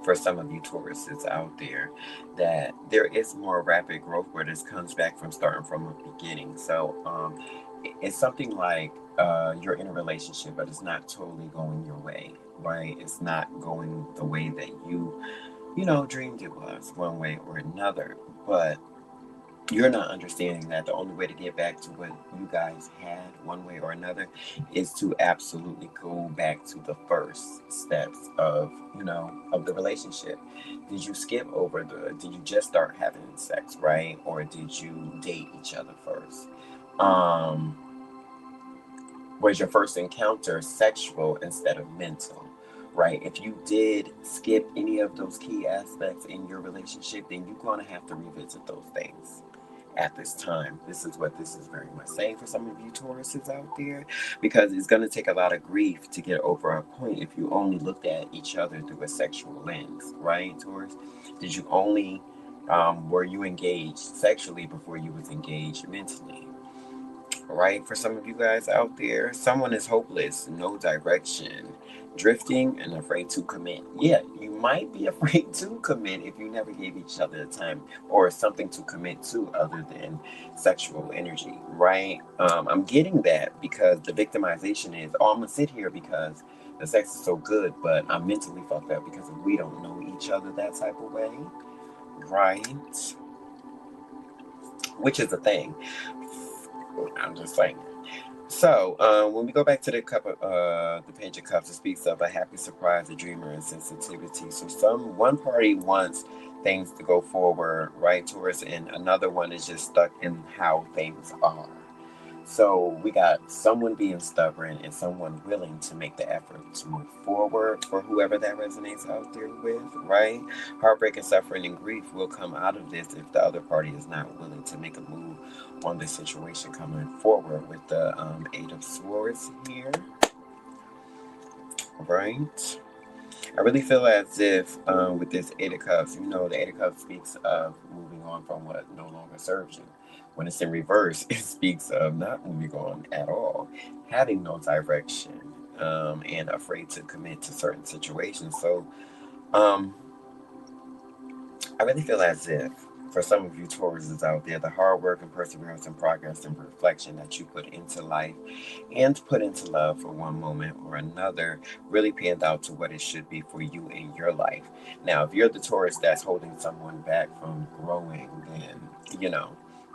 for some of you Tauruses out there, that there is more rapid growth where this comes back from starting from a beginning. So it's something like you're in a relationship, but it's not totally going your way, right? It's not going the way that you dreamed it was, one way or another. But you're not understanding that the only way to get back to what you guys had one way or another is to absolutely go back to the first steps of the relationship. Did you skip over did you just start having sex, right? Or did you date each other first? um was your first encounter sexual instead of mental, right? If you did skip any of those key aspects in your relationship, then you're going to have to revisit those things at this time. This is what this is very much saying for some of you Tauruses out there, because it's going to take a lot of grief to get over a point if you only looked at each other through a sexual lens, right, Taurus? Did you only, were you engaged sexually before you was engaged mentally? Right, for some of you guys out there, someone is hopeless, no direction, drifting, and afraid to commit. Yeah, you might be afraid to commit if you never gave each other the time or something to commit to other than sexual energy, right? I'm getting that because the victimization is, oh, I'm gonna sit here because the sex is so good, but I'm mentally fucked up because we don't know each other that type of way, right? Which is a thing. I'm just saying. So, when we go back to the Page of Cups, it speaks of a happy surprise, a dreamer, and sensitivity. So, one party wants things to go forward, right, Taurus, and another one is just stuck in how things are. So, we got someone being stubborn and someone willing to make the effort to move forward for whoever that resonates out there with, right? Heartbreak and suffering and grief will come out of this if the other party is not willing to make a move on this situation coming forward with the Eight of Swords here, right? I really feel as if with this Eight of Cups, the Eight of Cups speaks of moving on from what no longer serves you. When it's in reverse, it speaks of not moving on at all, having no direction, and afraid to commit to certain situations. So um, I really feel as if For some of you Tauruses out there, the hard work and perseverance and progress and reflection that you put into life and put into love for one moment or another really panned out to what it should be for you in your life. Now, if you're the Taurus that's holding someone back from growing, then,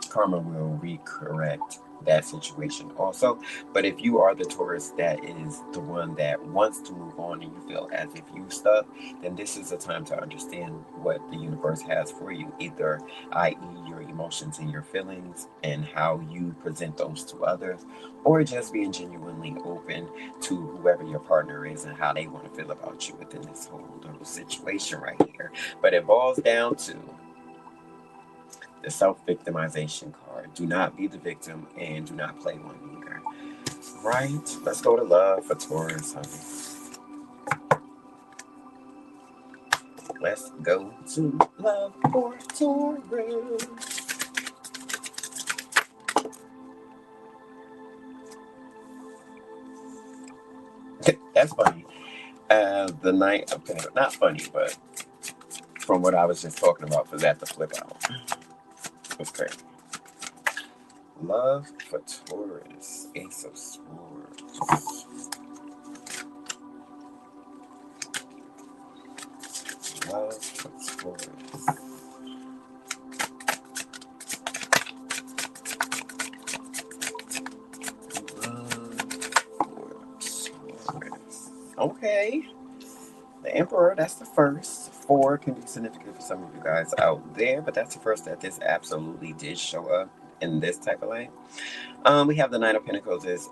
karma will recorrect that situation also. But if you are the Taurus that is the one that wants to move on and you feel as if you stuck, then this is a time to understand what the universe has for you, either i.e. your emotions and your feelings and how you present those to others, or just being genuinely open to whoever your partner is and how they want to feel about you within this whole little situation right here. But it boils down to the self-victimization card. Do not be the victim and do not play one either. Right? Let's go to love for Taurus, honey. Let's go to love for Taurus. That's funny. The night, okay, not funny, but from what I was just talking about, for that to flip out. It's crazy. Love for Taurus, Ace of Swords. Love for Taurus. Okay. The Emperor, that's the first. 4 can be significant for some of you guys out there, but that's the first that this absolutely did show up in this type of light. We have the Nine of Pentacles is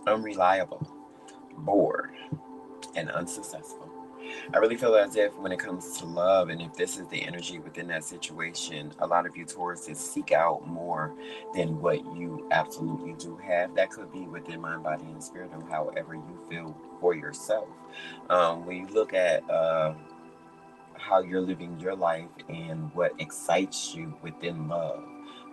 unreliable, bored, and unsuccessful. I really feel as if when it comes to love, and if this is the energy within that situation, a lot of you Tauruses seek out more than what you absolutely do have. That could be within mind, body, and spirit, or however you feel for yourself. When you look at how you're living your life and what excites you within love.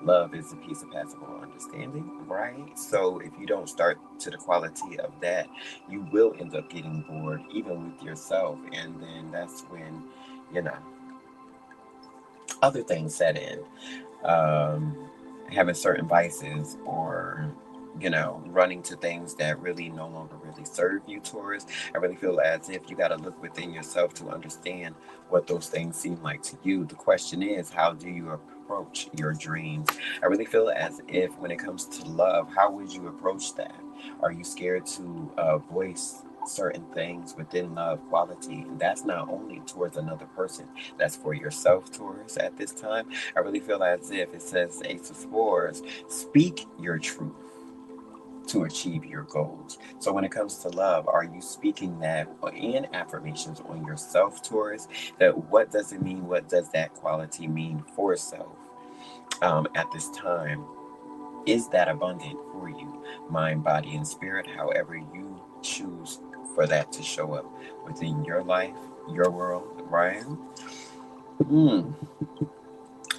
Love is a piece of passable understanding, right? So if you don't start to the quality of that, you will end up getting bored, even with yourself. And then that's when, you know, other things set in. Having certain vices or running to things that really no longer really serve you, Taurus. I really feel as if you got to look within yourself to understand what those things seem like to you. The question is, how do you approach your dreams? I really feel as if when it comes to love, how would you approach that? Are you scared to voice certain things within love quality? And that's not only towards another person, that's for yourself, Taurus, at this time. I really feel as if it says Ace of Swords, speak your truth to achieve your goals. So when it comes to love, are you speaking that in affirmations on yourself, Taurus? That what does it mean? What does that quality mean for self at this time? Is that abundant for you, mind, body, and spirit? However you choose for that to show up within your life, your world, right?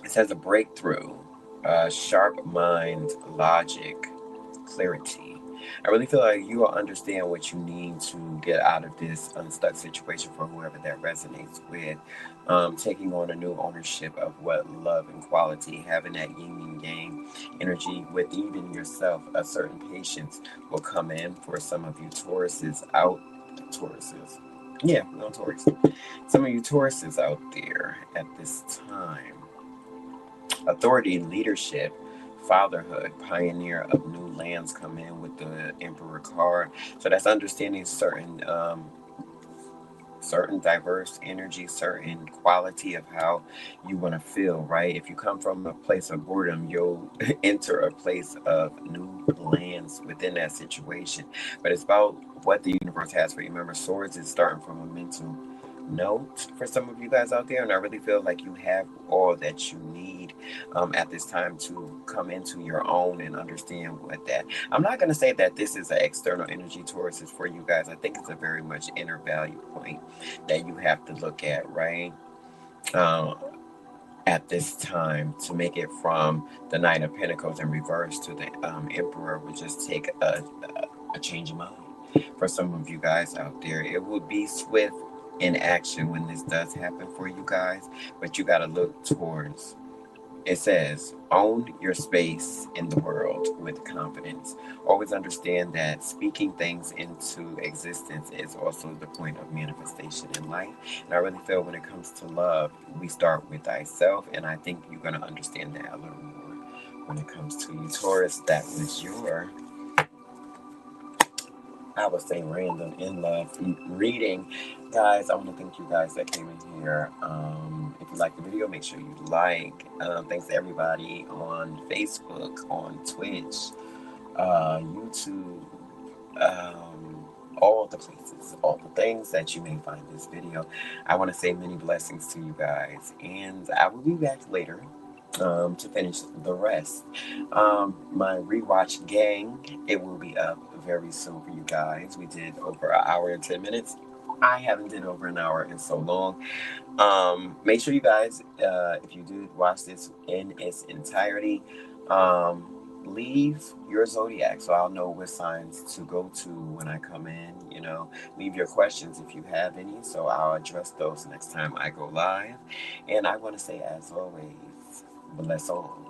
It says a breakthrough, sharp mind, logic, clarity. I really feel like you will understand what you need to get out of this unstuck situation for whoever that resonates with. Taking on a new ownership of what love and quality, having that yin and yang energy with even yourself. A certain patience will come in for some of you Tauruses. Yeah, no Taurus. Some of you Tauruses out there at this time. Authority, leadership, fatherhood, pioneer of new lands come in with the Emperor card. So that's understanding certain diverse energy, certain quality of how you want to feel, right? If you come from a place of boredom, you'll enter a place of new lands within that situation. But it's about what the universe has for you. Remember, swords is starting from a mental note for some of you guys out there, and I really feel like you have all that you need at this time to come into your own and understand what that. I'm not going to say that this is an external energy Taurus is for you guys. I think it's a very much inner value point that you have to look at, right? Um, at this time to make it from the Knight of Pentacles in reverse to the Emperor would just take a change of mind for some of you guys out there. It would be swift in action when this does happen for you guys, but you got to look towards, it says, own your space in the world with confidence. Always understand that speaking things into existence is also the point of manifestation in life. And I really feel when it comes to love, we start with thyself. And I think you're going to understand that a little more when it comes to you, Taurus. That was your, I would say, random in love reading. Guys, I want to thank you guys that came in here. If you like the video, make sure you like. Thanks to everybody on Facebook, on Twitch, YouTube, all the places, all the things that you may find this video. I want to say many blessings to you guys, and I will be back later to finish the rest. My rewatch gang, it will be up very soon for you guys. We did over an hour and 10 minutes. I haven't did over an hour in so long. Make sure you guys, if you do watch this in its entirety, leave your zodiac so I'll know what signs to go to when I come in. Leave your questions if you have any, so I'll address those next time I go live. And I want to say, as always, bless all.